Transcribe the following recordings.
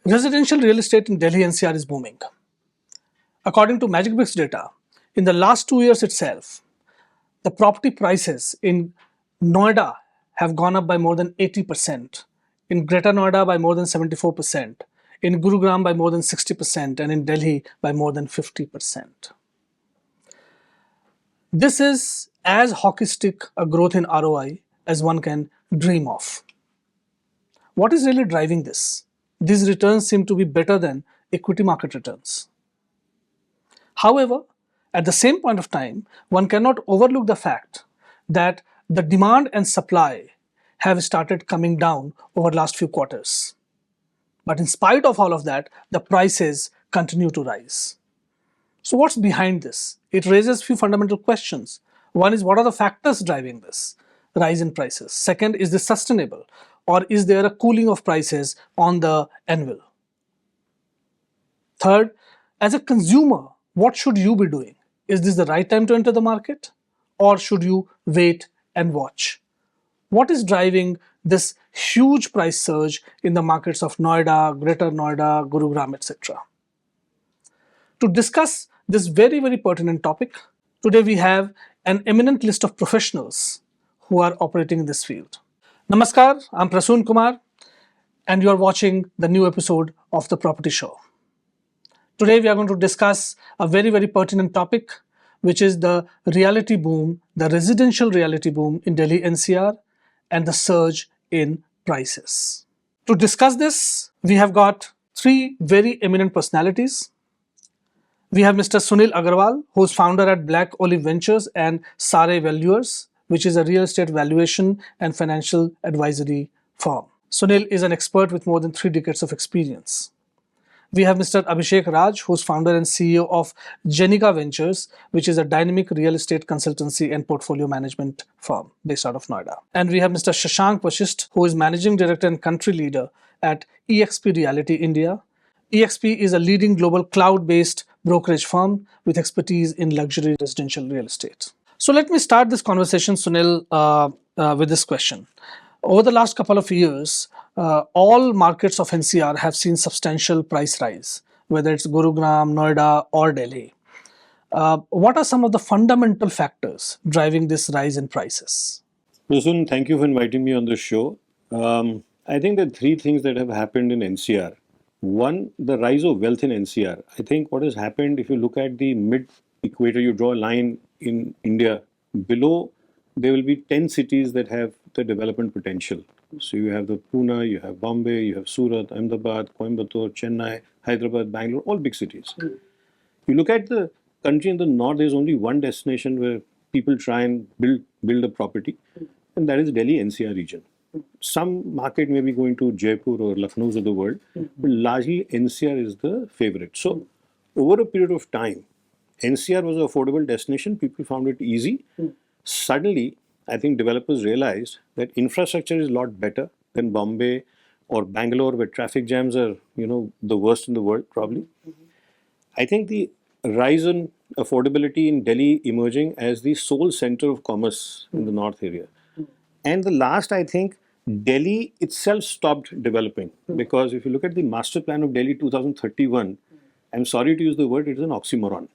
Residential real estate in Delhi NCR is booming. According to Magicbricks data, in the last 2 years itself, the property prices in Noida have gone up by more than 80%, in Greater Noida by more than 74%, in Gurugram by more than 60%, and in Delhi by more than 50%. This is as hockey stick a growth in ROI as one can dream of. What is really driving this? These returns seem to be better than equity market returns. However, at the same point of time, one cannot overlook the fact that the demand and supply have started coming down over the last few quarters. But in spite of all of that, the prices continue to rise. So what's behind this? It raises a few fundamental questions. One is, what are the factors driving this rise in prices? Second, is this sustainable? Or is there a cooling of prices on the anvil? Third, as a consumer, what should you be doing? Is this the right time to enter the market? Or should you wait and watch? What is driving this huge price surge in the markets of Noida, Greater Noida, Gurugram, etc.? To discuss this very, very pertinent topic, today we have an eminent list of professionals who are operating in this field. Namaskar, I'm Prasun Kumar, and you are watching the new episode of The Property Show. Today we are going to discuss a very, very pertinent topic, which is the reality boom, the residential reality boom in Delhi NCR and the surge in prices. To discuss this, we have got three very eminent personalities. We have Mr. Sunil Agarwal, who is founder at Black Olive Ventures and SARE Valuers, which is a real estate valuation and financial advisory firm. Sunil is an expert with more than 3 decades of experience. We have Mr. Abhishek Raj, who is founder and CEO of Jenika Ventures, which is a dynamic real estate consultancy and portfolio management firm based out of Noida. And we have Mr. Shashank Vashishtha, who is managing director and country leader at EXP Realty India. EXP is a leading global cloud-based brokerage firm with expertise in luxury residential real estate. So let me start this conversation, Sunil, with this question. Over the last couple of years, all markets of NCR have seen substantial price rise, whether it's Gurugram, Noida, or Delhi. What are some of the fundamental factors driving this rise in prices? Prasun, thank you for inviting me on the show. I think there are 3 things that have happened in NCR. One, the rise of wealth in NCR. I think what has happened, if you look at the mid-equator, you draw a line in India, below there will be 10 cities that have the development potential. So you have the Pune, you have Bombay, you have Surat, Ahmedabad, Coimbatore, Chennai, Hyderabad, Bangalore, all big cities. You look at the country in the north, there's only one destination where people try and build a property, and that is Delhi NCR region. Some market may be going to Jaipur or Lucknow of the world, but largely NCR is the favorite. So over a period of time, NCR was an affordable destination, people found it easy. Suddenly, I think developers realized that infrastructure is a lot better than Bombay or Bangalore, where traffic jams are, the worst in the world probably. I think the rise in affordability in Delhi emerging as the sole center of commerce in the north area. And the last, I think, Delhi itself stopped developing, because if you look at the master plan of Delhi 2031, I'm sorry to use the word, it is an oxymoron,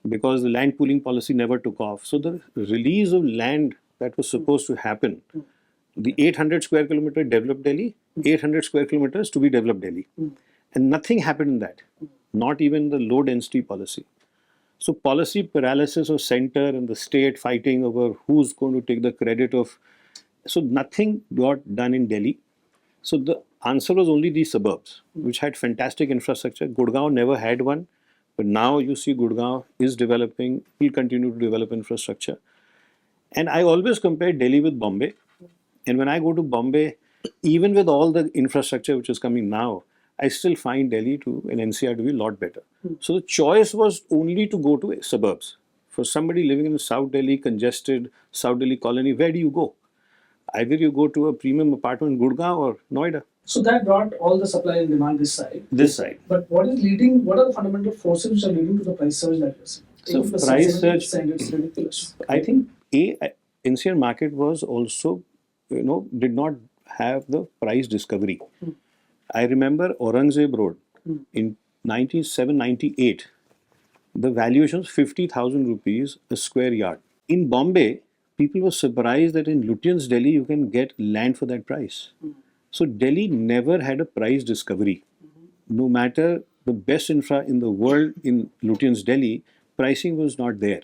because the land pooling policy never took off. So the release of land that was supposed to happen, the 800 square kilometer developed Delhi, 800 square kilometers to be developed Delhi. And nothing happened in that, not even the low density policy. So policy paralysis of center and the state fighting over who's going to take the credit of. So nothing got done in Delhi. So the answer was only the suburbs, which had fantastic infrastructure. Gurgaon never had one, but now you see Gurgaon is developing, will continue to develop infrastructure. And I always compare Delhi with Bombay. And when I go to Bombay, even with all the infrastructure which is coming now, I still find Delhi and NCR to be a lot better. So the choice was only to go to suburbs. For somebody living in South Delhi, congested South Delhi colony, where do you go? Either you go to a premium apartment in Gurgaon or Noida. So that brought all the supply and demand this side. This side. But what are the fundamental forces which are leading to the price surge that you're seeing? So price surge, it's ridiculous. I think NCR market was also, did not have the price discovery. I remember Aurangzeb Road in 97, 98. The valuation was 50,000 rupees a square yard. In Bombay, people were surprised that in Lutyens, Delhi, you can get land for that price. So Delhi never had a price discovery. No matter the best infra in the world in Lutyens, Delhi, pricing was not there.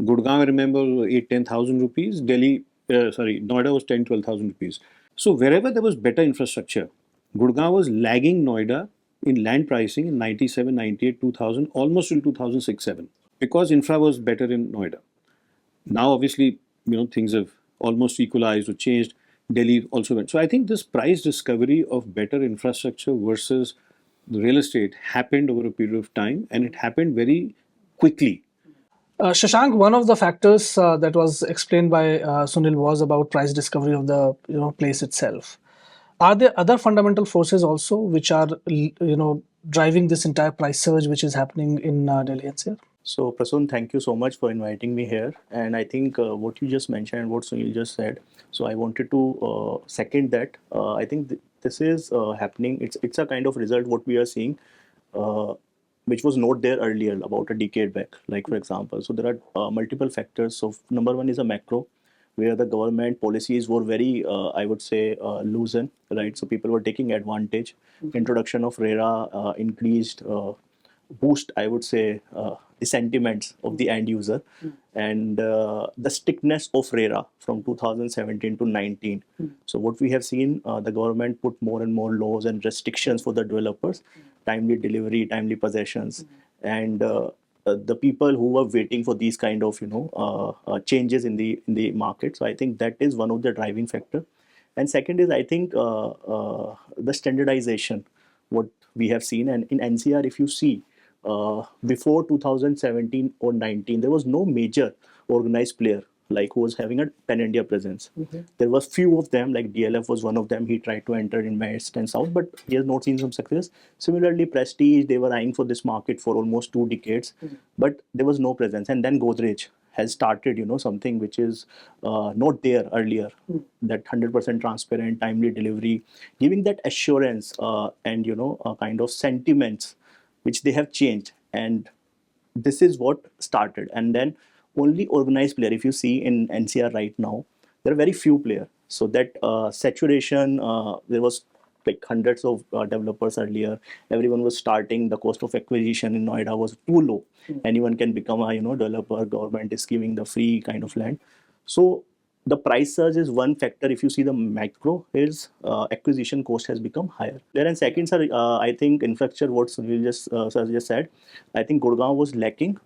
Gurgaon, I remember, was 8, 10,000 rupees. Noida was 10, 12,000 rupees. So wherever there was better infrastructure, Gurgaon was lagging Noida in land pricing in 97, 98, 2000, almost till 2006, 7, because infra was better in Noida. Now, obviously, things have almost equalized or changed. Delhi also went. So I think this price discovery of better infrastructure versus the real estate happened over a period of time, and it happened very quickly. Shashank, one of the factors that was explained by Sunil was about price discovery of the place itself. Are there other fundamental forces also which are driving this entire price surge which is happening in Delhi NCR? So, Prasun, thank you so much for inviting me here. And I think what you just mentioned and what Sunil just said, so I wanted to second that. I think this is happening. It's a kind of result what we are seeing, which was not there earlier about a decade back. Like for example, so there are multiple factors. So number one is a macro, where the government policies were very, I would say, loosened, right? So people were taking advantage. Introduction of RERA increased. Boost, I would say, the sentiments of the end user, and the strictness of RERA from 2017 to 19. So what we have seen, the government put more and more laws and restrictions for the developers, timely delivery, timely possessions, and the people who were waiting for these kind of changes in the market. So I think that is one of the driving factor. And second is, I think, the standardization what we have seen. And in NCR, if you see, before 2017 or 19, there was no major organized player like who was having a pan-India presence. There was few of them, like DLF was one of them. He tried to enter in West and South, but he has not seen some success. Similarly, Prestige, they were eyeing for this market for almost 2 decades, but there was no presence. And then Godrej has started, something which is not there earlier, that 100% transparent, timely delivery, giving that assurance and, kind of sentiments which they have changed. And this is what started. And then only organized player, if you see in NCR right now, there are very few players. So that saturation, there was like hundreds of developers earlier. Everyone was starting. The cost of acquisition in Noida was too low. Anyone can become a developer. Government is giving the free kind of land. So the price surge is one factor. If you see the macro, is acquisition cost has become higher. There and second, sir, I think infrastructure, what Sunil just said, I think Gurgaon was lacking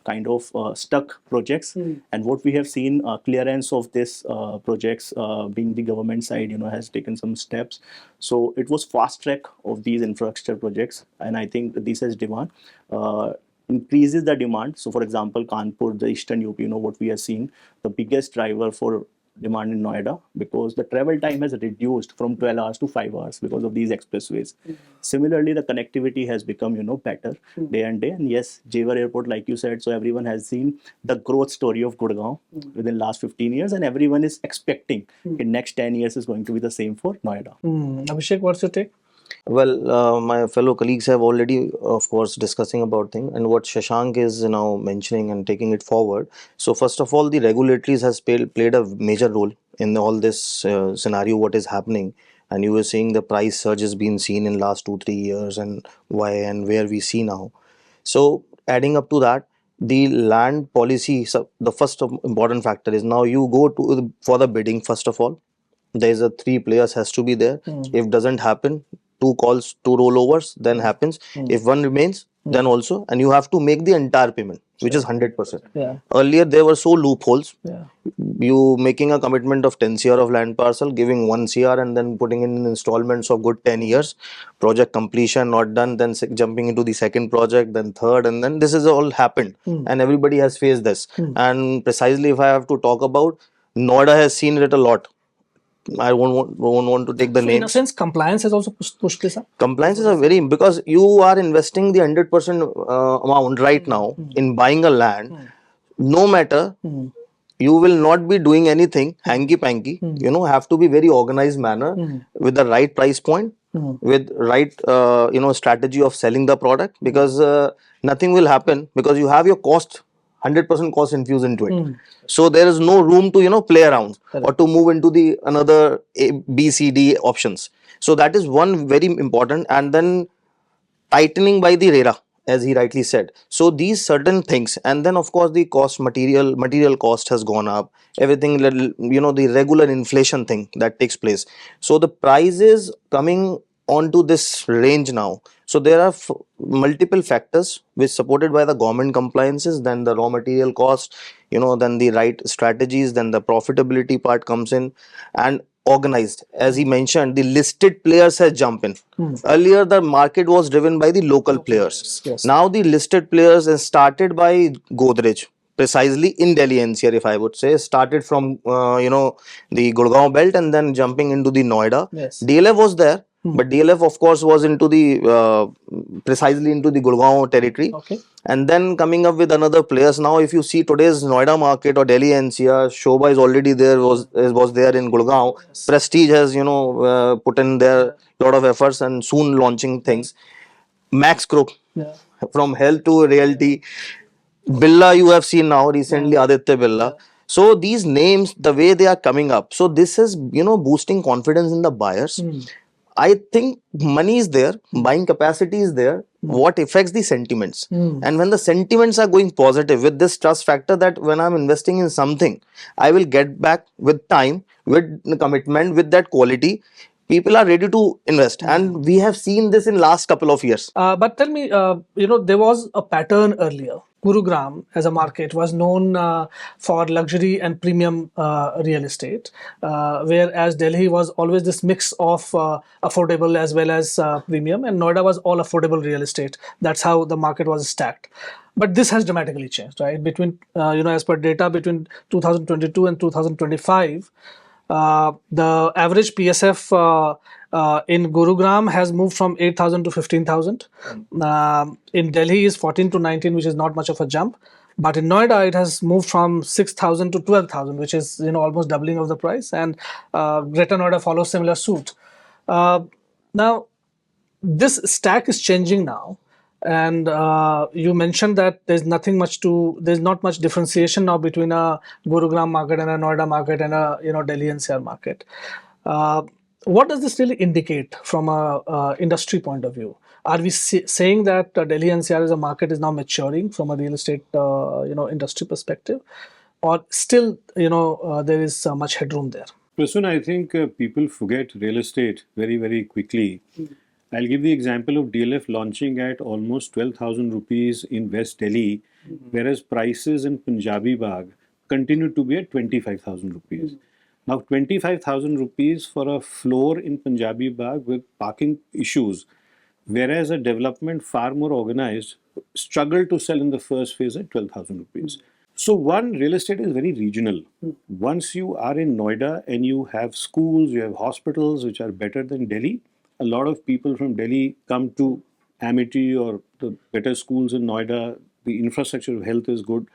kind of stuck projects. And what we have seen, clearance of this projects being the government side, has taken some steps. So it was fast track of these infrastructure projects. And I think this has demand. Increases the demand. So, for example, Kanpur, the eastern UP, what we are seeing, the biggest driver for demand in Noida, because the travel time has reduced from 12 hours to 5 hours because of these expressways. Similarly, the connectivity has become, better day and day. And yes, Jewar Airport, like you said, so everyone has seen the growth story of Gurgaon within last 15 years, and everyone is expecting in next 10 years is going to be the same for Noida. Abhishek, what's your take? Well, my fellow colleagues have already, of course, discussing about things, and what Shashank is now mentioning and taking it forward. So, first of all, the regulatories has played a major role in all this scenario. What is happening, and you were saying the price surge has been seen in last 2-3 years, and why and where we see now. So, adding up to that, the land policy. So, the first important factor is now you go to for the bidding. First of all, there is a 3 players has to be there. If doesn't happen, 2 calls, 2 rollovers, then happens. If one remains, then also, and you have to make the entire payment, which is 100%. Yeah. Earlier there were so loopholes. Yeah. You making a commitment of 10 CR of land parcel, giving 1 CR, and then putting in installments of good 10 years. Project completion not done, then jumping into the second project, then third, and then this is all happened, and everybody has faced this. And precisely, if I have to talk about, Noida has seen it a lot. I won't want to take the So names. in a sense, compliance has also pushed this up. Compliances are very, because you are investing the 100% amount right now in buying a land. No matter, you will not be doing anything hanky panky. Have to be very organized manner with the right price point. with right strategy of selling the product, because nothing will happen, because you have your cost 100% cost infused into it. So there is no room to play around or to move into the another B, C, D options. So that is one very important. And then tightening by the RERA, as he rightly said. So these certain things, and then of course the material cost has gone up. Everything, the regular inflation thing that takes place. So the price is coming onto this range now. So there are multiple factors which supported by the government compliances, then the raw material cost, then the right strategies, then the profitability part comes in, and organized, as he mentioned, the listed players has jumped in. Earlier the market was driven by the local players. Yes. Now the listed players is started by Godrej, precisely in Delhi NCR, if I would say, started from the Gurgaon belt and then jumping into the Noida. Yes. DLF was there, but DLF of course was into the precisely into the Gurgaon territory. Okay. And then coming up with another players. Now if you see today's Noida market or Delhi NCR, Shobha is already there, was there in Gurgaon. Prestige has put in their lot of efforts and soon launching things. Max Group, Yeah. from health to realty. Billa, you have seen now recently, Aditya Billa. So these names, the way they are coming up, so this is boosting confidence in the buyers. I think money is there, buying capacity is there. What affects the sentiments? And when the sentiments are going positive with this trust factor, that when I'm investing in something, I will get back with time, with commitment, with that quality. People are ready to invest, and we have seen this in last couple of years. But tell me, there was a pattern earlier. Gurugram as a market was known for luxury and premium real estate, whereas Delhi was always this mix of affordable as well as premium, and Noida was all affordable real estate. That's how the market was stacked. But this has dramatically changed, right? Between, as per data between 2022 and 2025, the average PSF in Gurugram has moved from 8,000 to 15,000. In Delhi is 14 to 19, which is not much of a jump. But in Noida, it has moved from 6,000 to 12,000, which is almost doubling of the price. And Greater Noida follows similar suit. Now, this stack is changing now. And you mentioned that there's not much differentiation now between a Gurugram market and a Noida market and a Delhi NCR market. What does this really indicate from a industry point of view? Are we saying that Delhi NCR as a market is now maturing from a real estate industry perspective, or still there is much headroom there? Prasun, I think people forget real estate very, very quickly. I'll give the example of DLF launching at almost 12,000 rupees in West Delhi, whereas prices in Punjabi Bagh continue to be at 25,000 rupees. Now, 25,000 rupees for a floor in Punjabi Bagh with parking issues, whereas a development far more organized struggled to sell in the first phase at 12,000 rupees. So one, real estate is very regional. Once you are in Noida and you have schools, you have hospitals which are better than Delhi, a lot of people from Delhi come to Amity or the better schools in Noida. The infrastructure of health is good.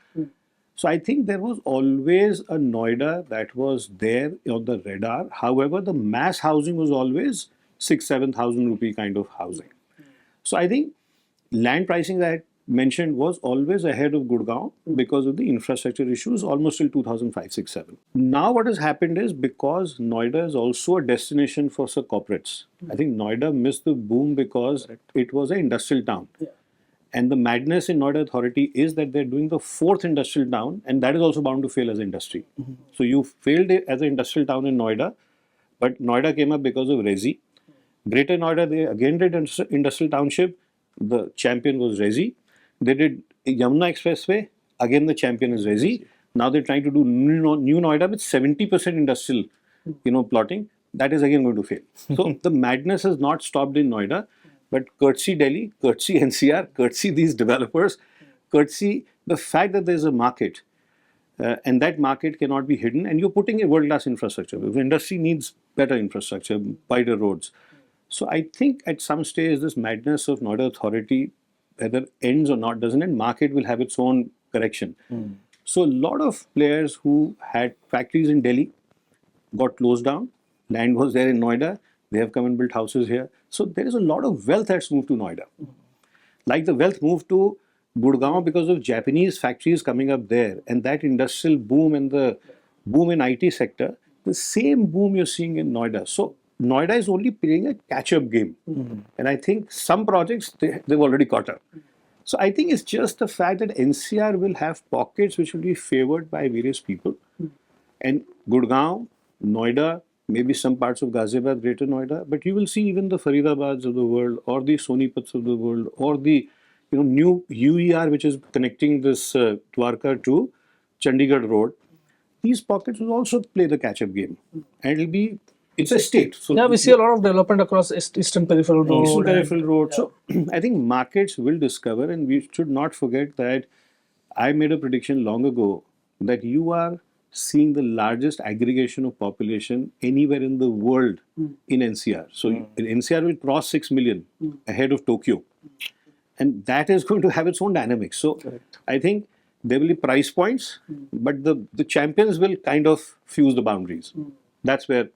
So I think there was always a Noida that was there on the radar. However, the mass housing was always 6,000-7,000 rupee kind of housing. So I think land pricing that I mentioned was always ahead of Gurgaon because of the infrastructure issues almost till 2005, 6, 7. Now what has happened is, because Noida is also a destination for corporates. I think Noida missed the boom because it was an industrial town. And the madness in Noida Authority is that they're doing the fourth industrial town, and that is also bound to fail as an industry. So you failed as an industrial town in Noida, but Noida came up because of Resi. Greater Noida, they again did industrial township. The champion was Resi. They did Yamuna Expressway. Again, the champion is Resi. Now they're trying to do new Noida with 70% industrial, plotting. That is again going to fail. So the madness has not stopped in Noida, but courtesy Delhi, courtesy NCR, courtesy these developers, courtesy the fact that there's a market, and that market cannot be hidden. And you're putting a world-class infrastructure. The industry needs better infrastructure, wider roads. So I think at some stage this madness of Noida Authority, whether ends or not, doesn't end, market will have its own correction. So a lot of players who had factories in Delhi got closed down. Land was there in Noida. They have come and built houses here. So there is a lot of wealth that's moved to Noida. Like the wealth moved to Gurgaon because of Japanese factories coming up there, and that industrial boom and the boom in IT sector, the same boom you're seeing in Noida. So Noida is only playing a catch-up game. And I think some projects, they've already caught up. So I think it's just the fact that NCR will have pockets which will be favored by various people. And Gurgaon, Noida, maybe some parts of Ghaziabad, Greater Noida, but you will see even the Faridabads of the world, or the Sonipats of the world, or the new UER which is connecting this Dwarka to Chandigarh Road. These pockets will also play the catch-up game, and it's a state. So Yeah, we see a lot of development across Eastern Peripheral Road. Eastern Peripheral Road. So I think markets will discover, and we should not forget that I made a prediction long ago that you are seeing the largest aggregation of population anywhere in the world in NCR. So NCR will cross 6 million ahead of Tokyo. And that is going to have its own dynamics. So I think there will be price points, but the champions will kind of fuse the boundaries. That's where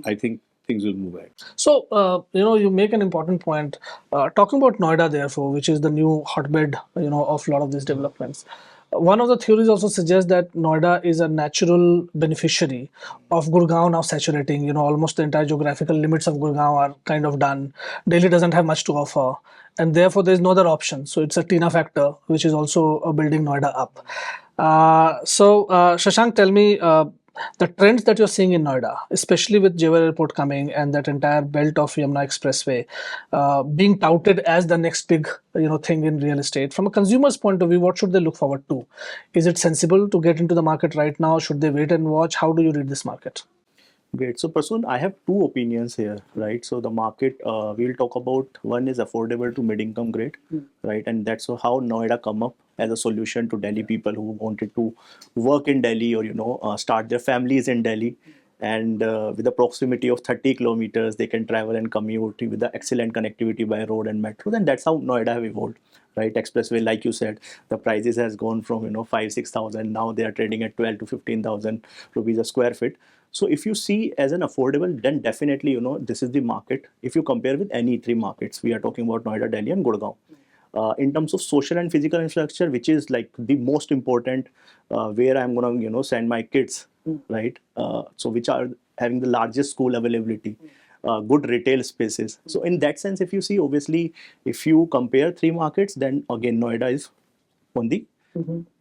I think things will move at. So, you make an important point. Talking about Noida, therefore, which is the new hotbed, of a lot of these developments. One of the theories also suggests that Noida is a natural beneficiary of Gurgaon now saturating. Almost the entire geographical limits of Gurgaon are kind of done. Delhi doesn't have much to offer, and therefore there is no other option. So it's a Tina factor, which is also building Noida up. Shashank, tell me the trends that you're seeing in Noida, especially with Jewel Airport coming and that entire belt of Yamuna Expressway being touted as the next big thing in real estate. From a consumer's point of view, what should they look forward to? Is it sensible to get into the market right now? Should they wait and watch? How do you read this market? Great. So, Prasun, I have two opinions here, right? So, the market we'll talk about, one is affordable to mid-income grade, right? And that's how Noida come up as a solution to Delhi people who wanted to work in Delhi or start their families in Delhi. And with the proximity of 30 kilometers, they can travel and commute with the excellent connectivity by road and metro. And that's how Noida have evolved, right? Expressway, like you said, the prices has gone from 5,000-6,000. Now they are trading at 12 to 15,000 rupees a square feet. So if you see as an affordable, then definitely this is the market. If you compare with any three markets, we are talking about Noida, Delhi, and Gurgaon. In terms of social and physical infrastructure, which is like the most important, where I'm gonna send my kids, right? So which are having the largest school availability, good retail spaces. So in that sense, if you see, obviously, if you compare three markets, then again Noida is on the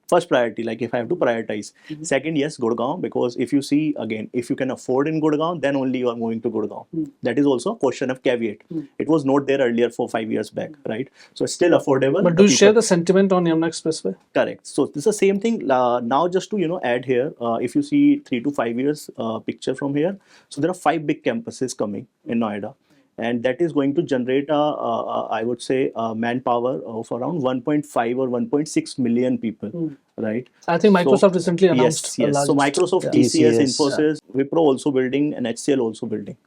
first priority, like if I have to prioritize. Second, yes, Gurgaon, because if you see, again, if you can afford in Gurgaon, then only you are moving to Gurgaon. That is also a question of caveat. It was not there earlier 5 years back, right? So it's still affordable. But do you share the sentiment on Yamuna Expressway? Correct. So this is the same thing. Now just to add here, if you see 3 to 5 years picture from here, so there are 5 big campuses coming in Noida. And that is going to generate I would say, manpower of around 1.5 or 1.6 million people, right? I think Microsoft recently announced. Yes. So Microsoft, TCS, Infosys, Wipro also building, and HCL also building.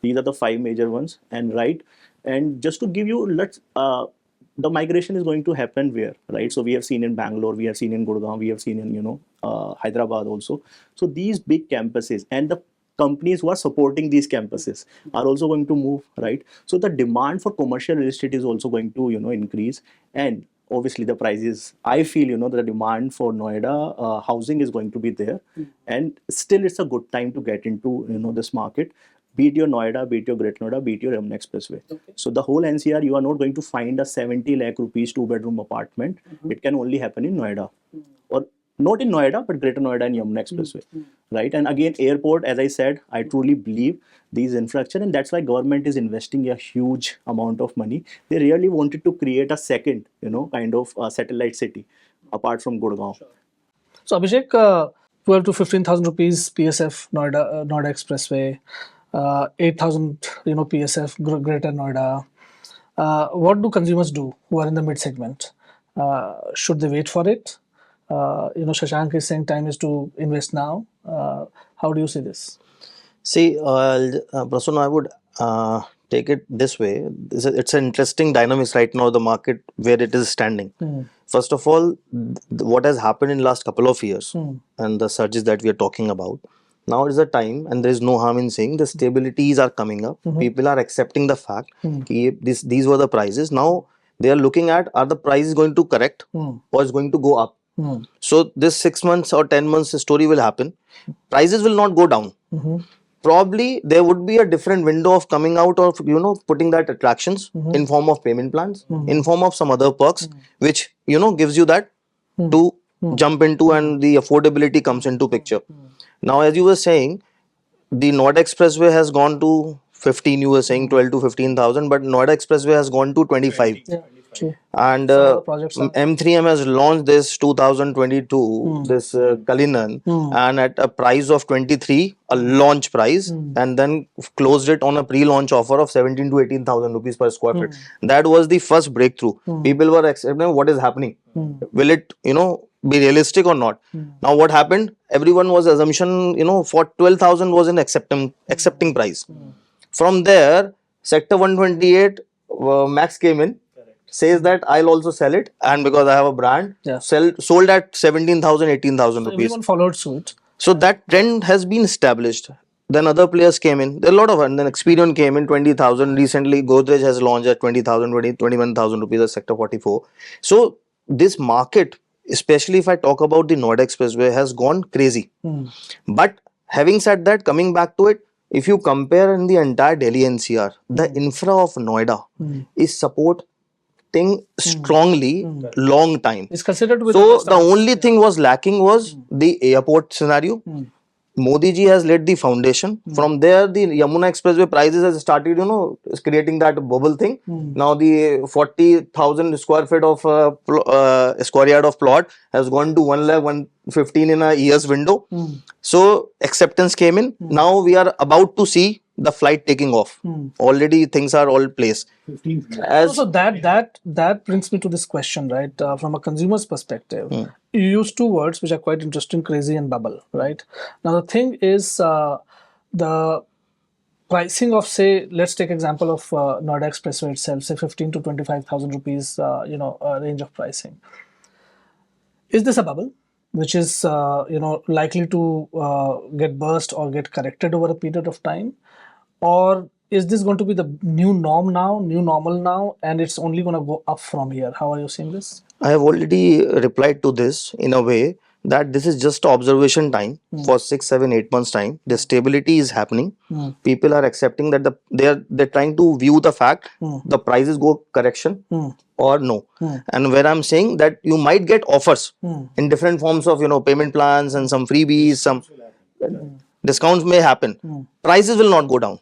These are the 5 major ones. And just to give you, the migration is going to happen where, right? So we have seen in Bangalore, we have seen in Gurgaon, we have seen in Hyderabad also. So these big campuses and the companies who are supporting these campuses are also going to move, right? So the demand for commercial real estate is also going to increase, and obviously the prices, I feel the demand for Noida housing is going to be there, and still it's a good time to get into this market. Be it your Noida, be it your Greater Noida, be it your Yamuna Expressway. So the whole NCR, you are not going to find a 70 lakh rupees 2-bedroom apartment. It can only happen in Noida, or not in Noida, but Greater Noida and Yamuna Expressway, right? And again, airport, as I said, I truly believe these infrastructure, and that's why government is investing a huge amount of money. They really wanted to create a second, kind of satellite city apart from Gurgaon. Sure. So Abhishek, 12 to 15,000 rupees PSF Noida Expressway, 8,000 PSF Greater Noida. What do consumers do who are in the mid segment? Should they wait for it? Shashank is saying time is to invest now. How do you see this? See, Prasun, I would take it this way. It's an interesting dynamics right now, the market where it is standing. First of all, what has happened in last couple of years and the surges that we are talking about. now is the time, and there is no harm in saying the stabilities are coming up. People are accepting the fact कि these were the prices. Now they are looking at, are the prices going to correct or is going to go up? So this 6 months or 10 months story will happen. Prices will not go down. Probably there would be a different window of coming out of, putting that attractions in form of payment plans, in form of some other perks, which, gives you that to jump into, and the affordability comes into picture. Now, as you were saying, the Noida Expressway has gone to 15, you were saying 12 to 15,000, but Noida Expressway has gone to 25. Yeah, true. And Some of the projects are- M3M has launched this 2022, this Kalinan, and at a price of 23, a launch price, and then closed it on a pre-launch offer of 17 to 18,000 rupees per square feet. That was the first breakthrough. People were accepting what is happening. Will it, be realistic or not? Now what happened? Everyone was assumption, for 12,000 was an accepting price. From there, Sector 128, Max came in, says that I'll also sell it, and because I have a brand, Yeah. sold at 17,000, 18,000 rupees. Everyone followed suit. So that trend has been established. Then other players came in. There are a lot of, and then Experian came in 20,000. Recently, Godrej has launched at 20,000, 21,000 rupees at Sector 44. So this market, especially if I talk about the Noida Expressway, has gone crazy. But having said that, coming back to it, if you compare in the entire Delhi NCR, the infra of Noida is supporting strongly long time. It's considered with So the only thing was lacking was the airport scenario. Modi ji has laid the foundation. From there, the Yamuna Expressway prices has started, creating that bubble thing. Now the 40,000 square feet of square yard of plot has gone to 1 lakh 115 in a year's window. So acceptance came in. Now we are about to see the flight taking off. Already things are all placed. So that brings me to this question, right? From a consumer's perspective, you use two words which are quite interesting: crazy and bubble, right? Now the thing is, the pricing of, say, let's take example of Noida Expressway itself, say 15 to 25,000 rupees, range of pricing. Is this a bubble, which is likely to get burst or get corrected over a period of time, or is this going to be the new norm now, new normal now, and it's only going to go up from here? How are you seeing this? I have already replied to this in a way that this is just observation time for 6, 7, 8 months time. The stability is happening. People are accepting that they're trying to view the fact the prices go correction or no. And where I'm saying that you might get offers in different forms of payment plans and some freebies, some discounts may happen. Prices will not go down.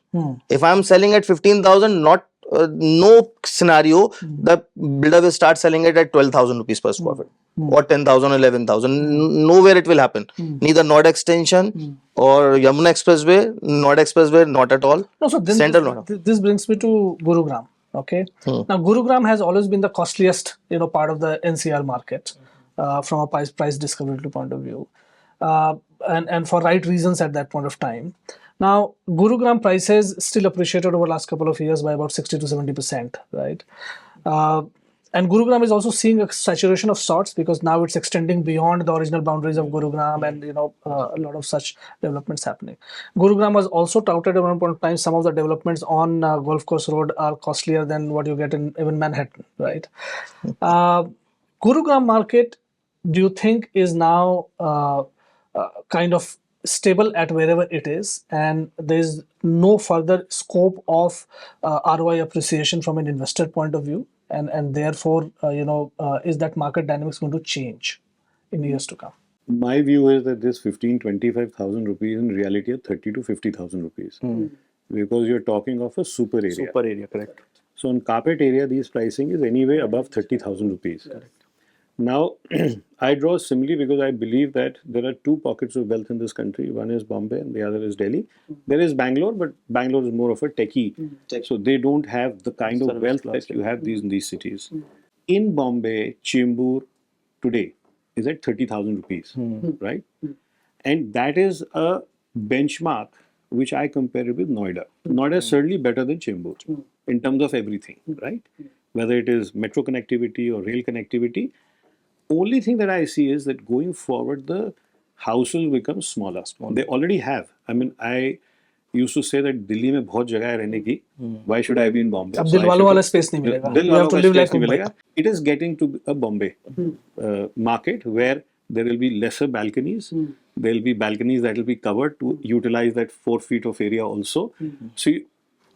If I'm selling at 15,000, no scenario the builder will start selling it at 12,000 rupees per square feet or 10,000, 11,000. Nowhere it will happen. Neither Noida Extension or Yamuna Expressway, Noida Expressway, not at all. No, so then Central Noida. this brings me to Gurugram. Okay. Now Gurugram has always been the costliest, part of the NCR market from a price discoverability point of view, and for right reasons at that point of time. Now Gurugram prices still appreciated over the last couple of years by about 60 to 70%, right? And Gurugram is also seeing a saturation of sorts because now it's extending beyond the original boundaries of Gurugram, and a lot of such developments happening. Gurugram was also touted at one point in time. Some of the developments on Golf Course Road are costlier than what you get in even Manhattan, right? Gurugram market, do you think is now kind of stable at wherever it is, and there is no further scope of ROI appreciation from an investor point of view? And therefore, is that market dynamics going to change in years to come? My view is that this 25,000 rupees in reality are 30 to 50,000 rupees because you're talking of a super area. Super area, correct. So on carpet area, these pricing is anyway above 30,000 rupees. Correct. Now, I draw a simile because I believe that there are two pockets of wealth in this country. One is Bombay and the other is Delhi. There is Bangalore, but Bangalore is more of a techie. So they don't have the kind of wealth that you have in these cities. In Bombay, Chembur today is at 30,000 rupees, right? And that is a benchmark which I compare it with Noida. Noida is certainly better than Chembur in terms of everything, right? Whether it is metro connectivity or rail connectivity. Only thing that I see is that going forward, the houses will become smaller. They already have. I mean, I used to say that Delhi में बहुत जगह है रहने की. Why should I be in Bombay? अब So दिल I वालों should वाला have- space नहीं मिलेगा. दिल You have वालों to का live space like नहीं Mumbai. मिलेगा. It is getting to a Bombay market where there will be lesser balconies. There will be balconies that will be covered to utilize that 4 feet of area also. So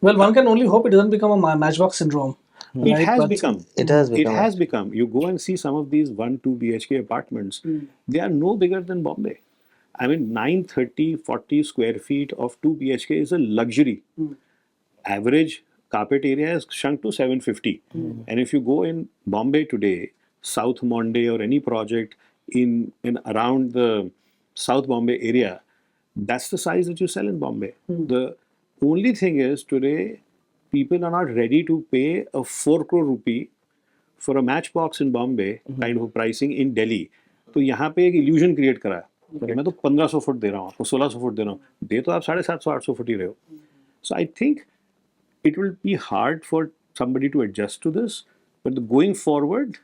Well, one can only hope it doesn't become a matchbox syndrome. it Right? has But become. It has It become. has become. You go and see some of these 1-2 BHK apartments. They are no bigger than Bombay. I mean, 930, 40 square feet of 2 BHK is a luxury. Average carpet area has shrunk to 750. And if you go in Bombay today, South Monday or any project in around the South Bombay area, that's the size that you sell in Bombay. The only thing is today, people are not ready to pay a 4 crore rupee for a matchbox in Bombay kind of pricing in Delhi. तो यहाँ पे एक illusion create करा है कि मैं तो 1500 foot दे रहा हूँ आपको 1600 फुट दे रहा हूँ दे तो आप 750-800 फुट ही रहे हो. So I think it will be hard for somebody to adjust to this, but going forward,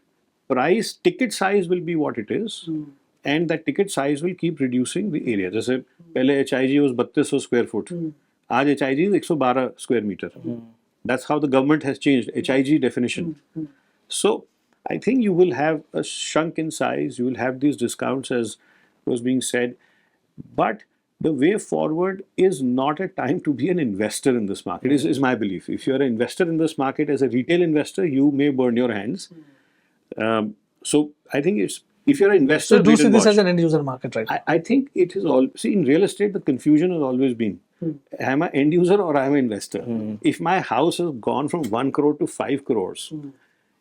price ticket size will be what it is, and that ticket size will keep reducing the area. जैसे पहले HIG was 3200 square foot, आज HIG is 112 square meter. That's how the government has changed HIG definition. So I think you will have a shrunk in size, you will have these discounts as was being said, but the way forward is not a time to be an investor in this market, is my belief. If you're an investor in this market as a retail investor, you may burn your hands. So I think it's, if you're an investor, so do you wait see and this watch. as an end user market right now? I think it is all, see, in real estate, the confusion has always been, am I an end user or am I an investor? If my house has gone from 1 crore to 5 crores,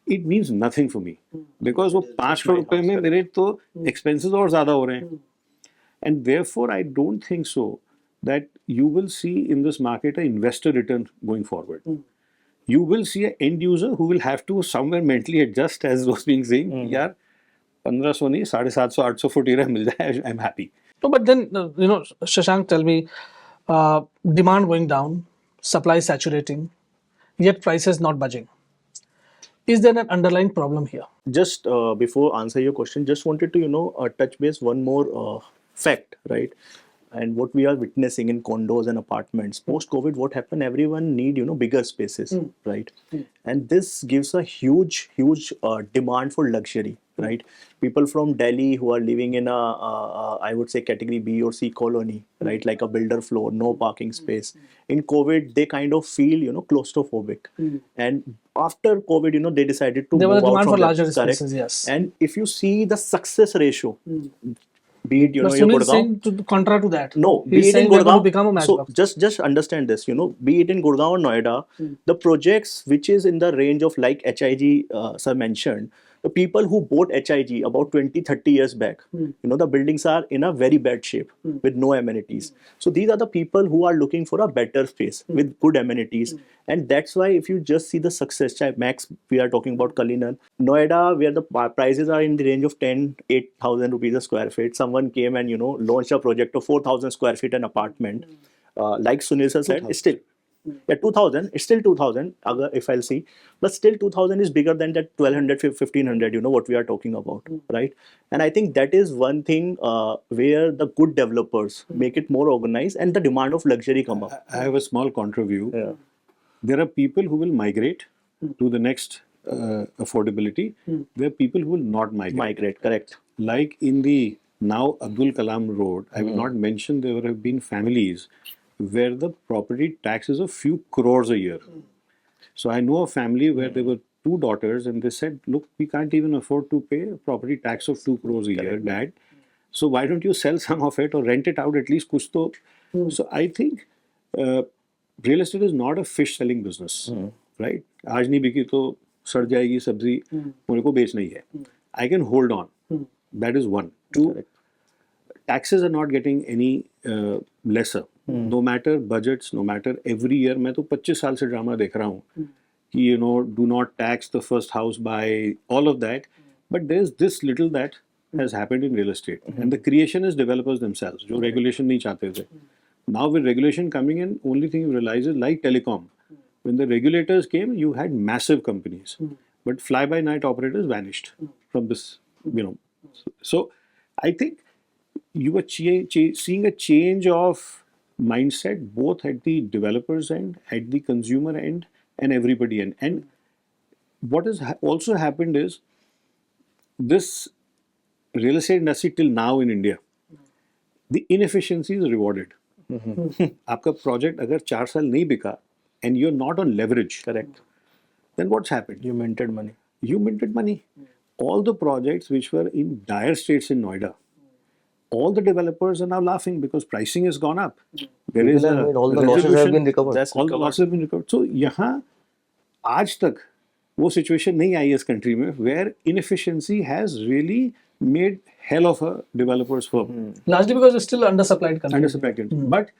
it means nothing for me. Because वो 5 crore रुपए में मेरे तो expenses और ज़्यादा हो रहे हैं. And therefore, I don't think so that you will see in this market an investor return going forward. You will see an end user who will have to somewhere mentally adjust, as was being saying, यार 1500 नहीं 750-800 foot area मिल जाए, I'm happy. No, but then, Shashank, tell me, demand going down, supply saturating, yet prices not budging. Is there an underlying problem here? Just before answer your question, just wanted to touch base one more fact, right? And what we are witnessing in condos and apartments post COVID, what happened? Everyone need bigger spaces, right? And this gives a huge demand for luxury, right? People from Delhi who are living in a I would say category B or C colony, right? Like a builder floor, no parking space. In COVID, they kind of feel claustrophobic, and after COVID, they decided to There was move a out demand from for that, larger correct? spaces, yes. And if you see the success ratio, be it But your Sunil is Gurgaon, saying to the contra to that. no, He's be it in saying we're going to Gurgaon. become a So matchbox. just understand this. Be it in Gurgaon or Noida, the projects which is in the range of like HIG, sir mentioned, the people who bought HIG about 20-30 years back, the buildings are in a very bad shape with no amenities. So these are the people who are looking for a better space with good amenities, and that's why if you just see the success, Max, we are talking about Kalinan, Noida, where the prices are in the range of 8,000 rupees a square feet. Someone came and launched a project of 4,000 square feet an apartment. Like Sunil sir said, it's still 2,000. It's still 2,000. If I'll see, but still 2,000 is bigger than that 1,200, 1,500. What we are talking about, right? And I think that is one thing where the good developers make it more organized and the demand of luxury come up. I have a small contra view. Yeah. There are people who will migrate to the next affordability. There are people who will not migrate. Migrate, correct. Like in the now Abdul Kalam Road, I will not mention there have been families where the property tax is a few crores a year. So I know a family where there were 2 daughters and they said, look, we can't even afford to pay a property tax of 2 crores a year, dad. So why don't you sell some of it or rent it out at least kuch to? So I think real estate is not a fish selling business, right? आज नहीं बिकी तो सड़ जाएगी सब्जी, मेरे को बेचना ही है. I can hold on. That is one. Two, taxes are not getting any lesser. No matter budgets, no matter every year. मैं तो 25 साल से ड्रामा देख रहा हूँ कि do not tax the first house by all of that. But there's this little that has happened in real estate, and the creation is developers themselves. जो regulation नहीं चाहते थे. Now with regulation coming in, only thing you realize is like telecom. When the regulators came, you had massive companies, but fly-by-night operators vanished from this. So I think you were seeing a change of mindset both at the developers end, at the consumer end, and everybody end. And what has also happened is this real estate industry till now in India, the inefficiency is rewarded. आपका project अगर 4 साल नहीं बिका and you're not on leverage, Correct. then what's happened? You minted money. You minted money. All the projects which were in dire states in Noida, all the developers are now laughing because pricing has gone up. There is People have a made, all the losses have resolution. been recovered. That's All the recovered. losses have been recovered. So यहाँ आज तक वो situation नहीं आई इस country में where inefficiency has really made hell of a developer's firm. Largely because it's still undersupplied country. Undersupplied. But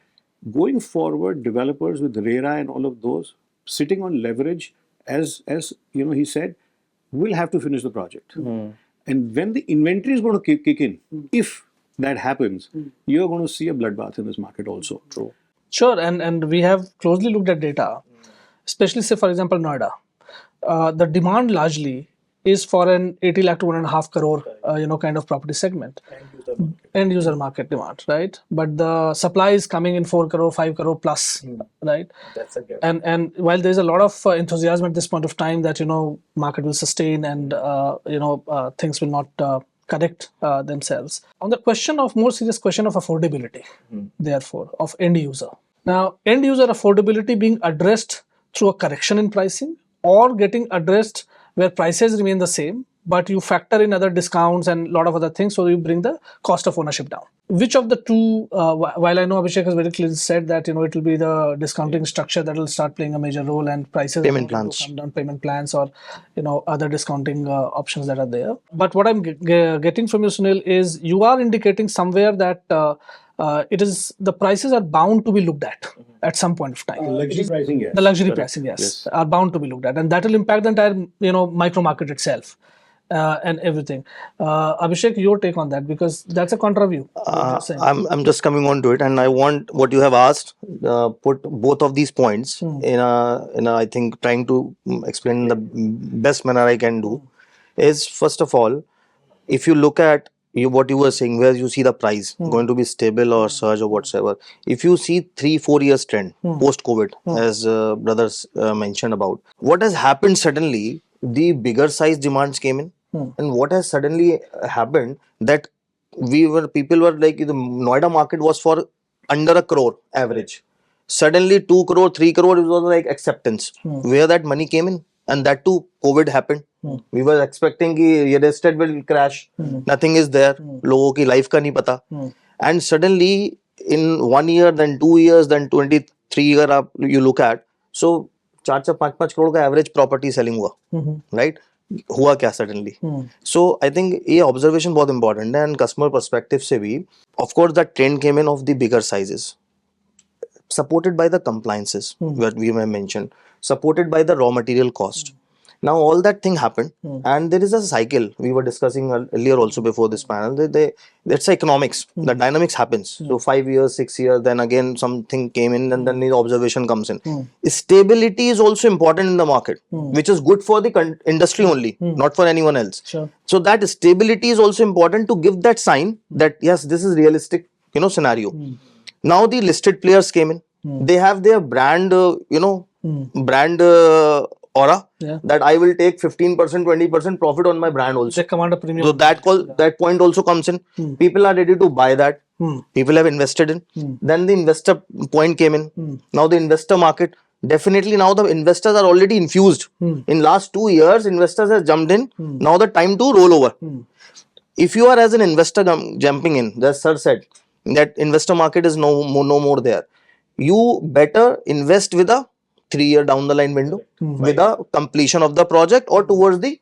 going forward, developers with RERA and all of those sitting on leverage, as you know, he said, will have to finish the project. And when the inventory is going to kick in, if that happens, you're going to see a bloodbath in this market also. True. Sure, and we have closely looked at data, especially say for example Noida. The demand largely is for an 80 lakh to 1.5 crore kind of property segment. End user market demand, right? But the supply is coming in 4 crore, 5 crore plus, right? That's a gap. And while there's a lot of enthusiasm at this point of time that market will sustain and things will not correct themselves. On the more serious question of affordability, therefore, of end user. Now, end user affordability being addressed through a correction in pricing or getting addressed where prices remain the same, but you factor in other discounts and a lot of other things, so you bring the cost of ownership down. Which of the two, while I know Abhishek has very clearly said that it will be the discounting structure that will start playing a major role and prices Payment are going plans. to come down, payment plans or other discounting options that are there. But what I'm getting from you, Sunil, is you are indicating somewhere that it is the prices are bound to be looked at some point of time. Luxury pricing, yes. The luxury pricing, yes, are bound to be looked at, and that will impact the entire micro market itself and everything. Abhishek, your take on that, because that's a contra view. what you're saying. I'm just coming on to it, and I want what you have asked. Put both of these points in a I think trying to explain in the best manner I can do. Is first of all, if you look at what you were saying, where you see the price going to be stable or surge or whatsoever. If you see 3-4 years trend post COVID, as brothers mentioned about, what has happened suddenly, the bigger size demands came in, and what has suddenly happened that people were like, the Noida market was for under a crore average. Suddenly 2 crore, 3 crore was like acceptance. Where that money came in, and that too COVID happened. We were expecting कि real estate will crash. Nothing is there. लोगों की life का नहीं पता. And suddenly in 1 year, then 2 years, then 23 year you look at, so 4-5 crore का average property selling हुआ, right? हुआ क्या suddenly? So I think ये observation बहुत important है, and customer perspective से भी, of course that trend came in of the bigger sizes, supported by the compliances that we may mention, supported by the raw material cost. Now all that thing happened, and there is a cycle we were discussing earlier also before this panel. That's economics. The dynamics happens. So 5 years, 6 years, then again something came in, and then the observation comes in. Stability is also important in the market, which is good for the industry only, not for anyone else. Sure. So that stability is also important to give that sign that yes, this is realistic, scenario. Now the listed players came in. They have their brand, brand aura, that I will take 15%, 20% profit on my brand also. They command a premium. So that point also comes in. People are ready to buy that. People have invested in. Then the investor point came in. Now the investor market, definitely now the investors are already infused. In last 2 years, investors have jumped in. Now the time to roll over. If you are as an investor jumping in, the sir said that investor market is no more there. You better invest with a 3-year down the line window, with a completion of the project or towards the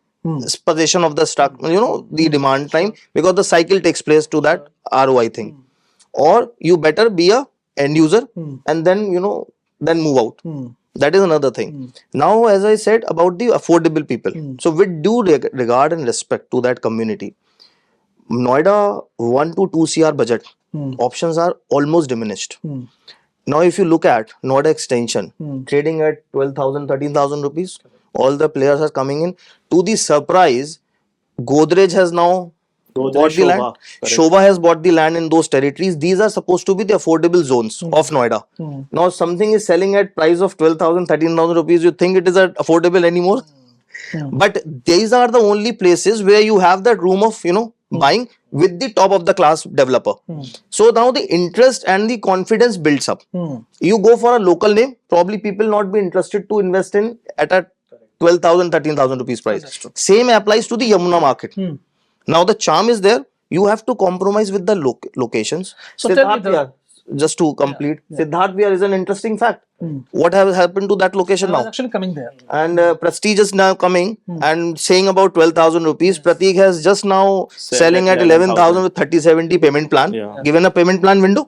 possession of the stock, the demand time, because the cycle takes place to that ROI thing. Or you better be a end user and then, then move out. That is another thing. Now, as I said about the affordable people, so with due regard and respect to that community, Noida 1 to 2 CR budget options are almost diminished. Now, if you look at Noida extension, trading at 12,000, 13,000 rupees, all the players are coming in. To the surprise, Godrej has now Those are bought the land. Shobha, correct. Shobha has bought the land in those territories. These are supposed to be the affordable zones of Noida. Now something is selling at price of 12,000, 13,000 rupees. You think it is affordable anymore? But these are the only places where you have that room of, buying with the top of the class developer. So now the interest and the confidence builds up. You go for a local name, probably people not be interested to invest in at a 12,000, 13,000 rupees price. Same applies to the Yamuna market. Now the charm is there. You have to compromise with the locations. So tell me Siddharth Vihar, just to complete, Siddharth Vihar is an interesting fact. What has happened to that location I was now? actually coming there. And Prestige is now coming and saying about 12,000 rupees. Prateek has just now selling at 11,000 with 30-70 payment plan. Yeah. Given a payment plan window.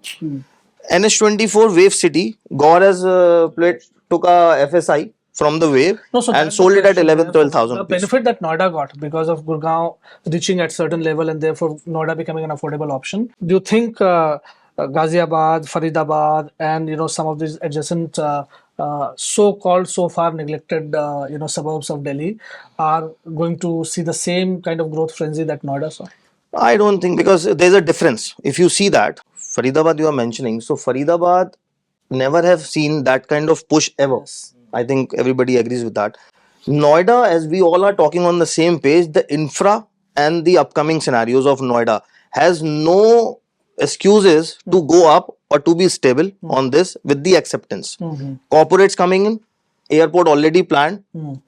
NH24 Wave City, Gaur has took a FSI from the Wave No, so and that's sold the it at question. 11,000, 12,000 The rupees. benefit that Noida got because of Gurgaon reaching at certain level and therefore Noida becoming an affordable option. Do you think Ghaziabad, Faridabad, and some of these adjacent so-called so far neglected suburbs of Delhi are going to see the same kind of growth frenzy that Noida saw? I don't think, because there's a difference. If you see that, Faridabad you are mentioning, so Faridabad never have seen that kind of push ever. I think everybody agrees with that. Noida, as we all are talking on the same page, the infra and the upcoming scenarios of Noida has no excuses to go up or to be stable on this with the acceptance. Corporates coming in, airport already planned,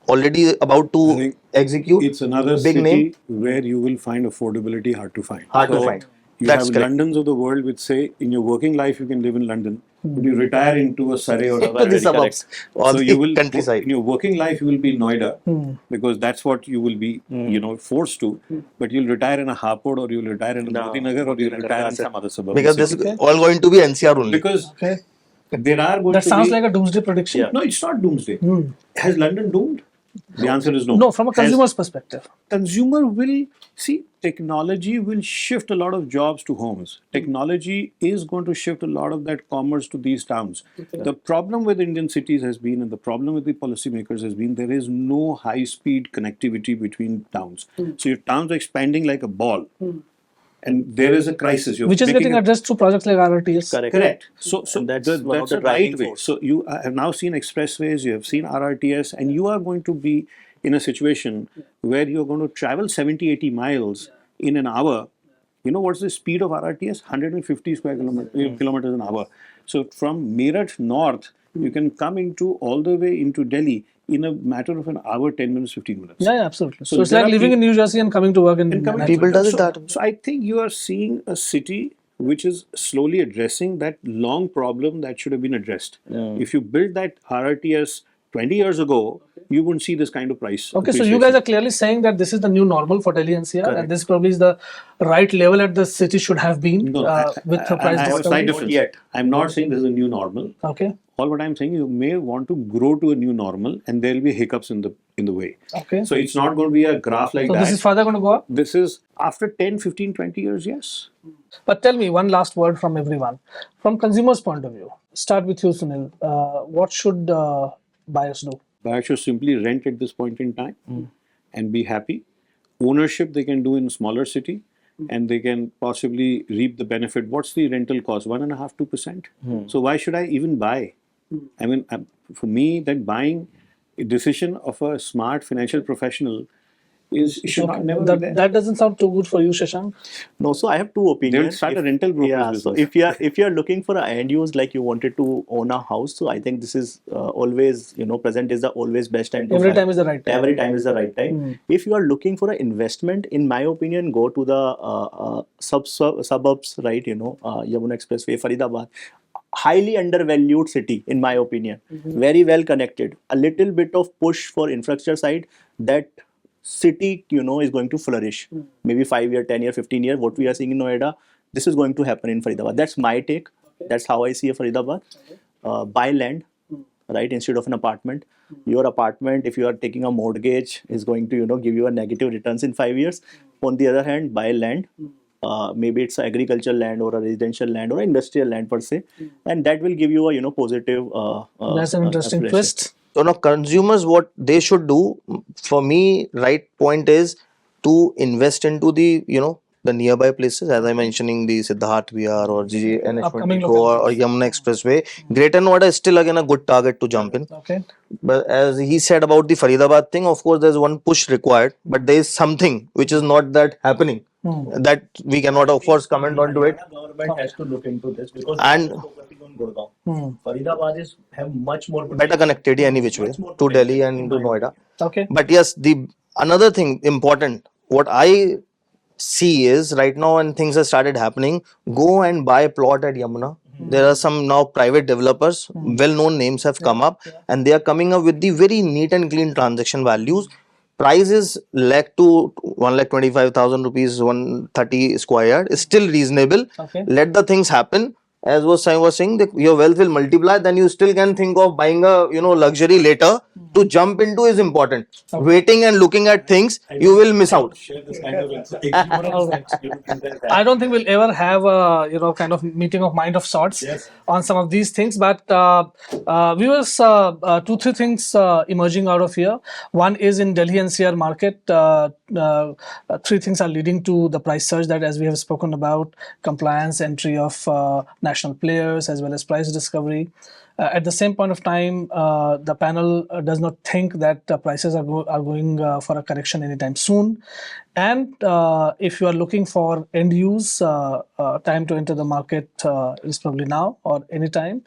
already about I to think execute. it's another big city name. where you will find affordability hard to find. Hard to find. You That's have correct. Londons of the world which say in your working life you can live in London, but you retire into a Surrey or To the Surrey. suburbs or So the you will countryside. in your working life you will be in Noida because that's what you will be forced to. But you'll retire in a Hapod or you'll retire in a Modi Nagar or you'll retire in some other suburb. Because this is all going to be NCR only. Because there are going That to sounds be, like a doomsday prediction. no, it's not doomsday. Has London doomed? The answer is no. No, from a Has- consumer's perspective. Consumer will see, technology will shift a lot of jobs to homes. Technology is going to shift a lot of that commerce to these towns. The problem with Indian cities has been, and the problem with the policymakers has been, there is no high speed connectivity between towns. So your towns are expanding like a ball. And there is a crisis. You're Which is making getting a- addressed through projects like RRTS. Correct. So And that's that's, one of that's the a right driving way. force. So you have now seen expressways, you have seen RRTS, and you are going to be in a situation where you're going to travel 70, 80 miles in an hour. You know what's the speed of RRTS? 150 kilometers an hour. So from Meerut north, you can come into all the way into Delhi in a matter of an hour, 10 minutes, 15 minutes. Yeah, absolutely. So, So it's there like are living in New Jersey and coming to work in Manhattan. People does it so, that. So I think you are seeing a city which is slowly addressing that long problem that should have been addressed. If you build that RRTS 20 years ago, you wouldn't see this kind of price. Okay, so you guys are clearly saying that this is the new normal for Delhi NCR, and this probably is the right level at the city should have been with the price I have a discovery. slight difference. I'm not saying this is a new normal. Okay. All what I'm saying, you may want to grow to a new normal, and there will be hiccups in the way. Okay. So it's not going to be a graph like So that. this is further going to go up? This is after 10, 15, 20 years, yes. But tell me one last word from everyone. From consumer's point of view, start with you, Sunil. What should buyers do? Buyers should simply rent at this point in time and be happy. Ownership they can do in a smaller city and they can possibly reap the benefit. What's the rental cost? 1.5%, 2%. So why should I even buy? I mean, for me, that buying a decision of a smart financial professional should not never be there. That doesn't sound too good for you, Shashank. No, so I have two opinions. They'll start a rental broker's Yeah, so business. if you are looking for an end use, like you wanted to own a house, so I think this is always, present is the always best time to Every buy. time is the right time. Every time is the right time. If you are looking for an investment, in my opinion, go to the suburbs, right? Yamuna Expressway, Faridabad. Highly undervalued city, in my opinion. Very well connected. A little bit of push for infrastructure side, that city, is going to flourish. Maybe 5 year, 10 year, 15 year. What we are seeing in Noida, this is going to happen in Faridabad. That's my take. That's how I see a Faridabad. Buy land, right, instead of an apartment. Your apartment, if you are taking a mortgage, is going to give you a negative returns in 5 years. On the other hand, buy land. Maybe it's agricultural land or a residential land or industrial land per se, and that will give you a positive. That's an interesting aspiration. twist. So now consumers, what they should do, for me, right point is to invest into the, the nearby places, as I mentioning the Siddharth VR or Upcoming GNH24 or Yamuna Expressway. Greater Noida is still again a good target to jump in. Okay. But as he said about the Faridabad thing, of course, there's one push required, but there is something which is not that happening. That we cannot, of course, comment onto it. Government has to look into this because And they are focusing on Gurgaon. Faridabad is have much more better connectivity any which way to Delhi and to Noida. Okay. But yes, the another thing important, what I see is right now when things have started happening, go and buy a plot at Yamuna. There are some now private developers, well-known names have come up, and they are coming up with the very neat and clean transaction values. Price is lakh to 1,25,000 rupees, 130 square yard is still reasonable. Okay. Let the things happen. As was saying that your wealth will multiply, then you still can think of buying a luxury later. To jump into is important. Waiting and looking at things, you will miss out. share this kind of I don't think we'll ever have a kind of meeting of mind of sorts on some of these things, but viewers, 2-3 things emerging out of here. One is in Delhi NCR market, 3 things are leading to the price surge that, as we have spoken about, compliance, entry of national players, as well as price discovery. At the same point of time, the panel does not think that prices are going for a correction anytime soon. And if you are looking for end use, time to enter the market is probably now or anytime.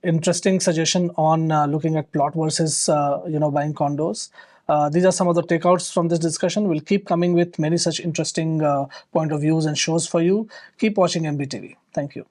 Interesting suggestion on looking at plot versus buying condos. These are some of the takeouts from this discussion. We'll keep coming with many such interesting point of views and shows for you. Keep watching MBTV. Thank you.